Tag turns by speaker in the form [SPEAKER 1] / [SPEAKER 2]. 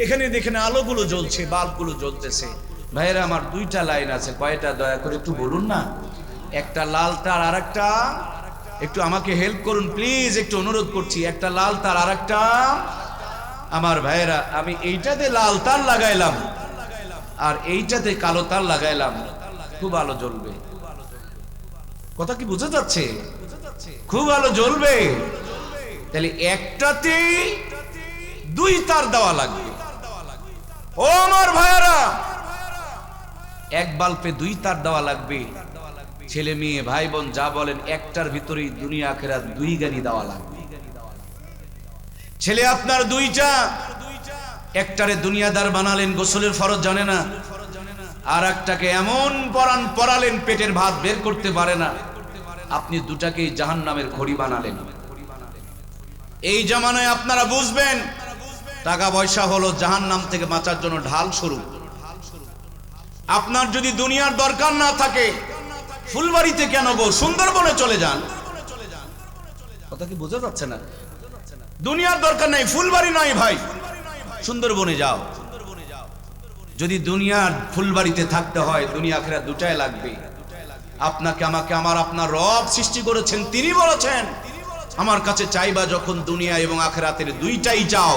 [SPEAKER 1] এখানে দেখেন আলোগুলো জ্বলছে, বাল্বগুলো জ্বলতেছে। ভাইয়েরা আমার দুইটা লাইন আছে, কয়টা দয়া করে একটু বলুন না। একটা লাল তার, আর একটা, একটু আমাকে হেল্প করুন প্লিজ, একটু অনুরোধ করছি। একটা লাল তার, আর একটা, আমার ভাইয়েরা আমি এইটাতে লাল তার লাগাইলাম আর এইটাতে কালো তার লাগাইলাম, খুব আলো জ্বলবে। কথা কি বুঝা যাচ্ছে? খুব আলো জ্বলবে। তাহলে একটাতে দুই তার দেওয়া লাগবে। ও আমার ভাইয়েরা, এক বাল্বে দুই তার দেওয়া লাগবে। ছেলে মেয়ে ভাই বোন যা বলেন, একটার ভিতরেই দুনিয়া আখিরাত দুই গাড়ি দেওয়া লাগবে। ছেলে আপনার দুইটা, একটারে দুনিয়াদার বানালেন, গোসলের ফরজ জানে না, আর একটাকে এমন পড়ালেন পেটের ভাত বের করতে পারে না, আপনি দুটাকেই জাহান্নামের খড়ি বানালেন। এই জামানায় আপনারা বুঝবেন, টাকা পয়সা হলো জাহান্নাম থেকে বাঁচার জন্য ঢাল স্বরূপ। আপনার যদি দুনিয়ার দরকার না থাকে, ফুলবাড়িতে কেন গো, সুন্দরবনে চলে যান। কথা কি বোঝা যাচ্ছে না? দুনিয়ার দরকার নাই, ফুলবাড়ি নাই ভাই, সুন্দরবনে যাও। যদি দুনিয়ার ফুলবাড়িতে থাকতে হয়, দুনিয়া আখিরাত দুটাই লাগবে। আপনাকে আমাকে আমার আপনার রব সৃষ্টি করেছেন, তিনি বলেছেন আমার কাছে চাইবা যখন দুনিয়া এবং আখিরাতের দুইটাই চাও।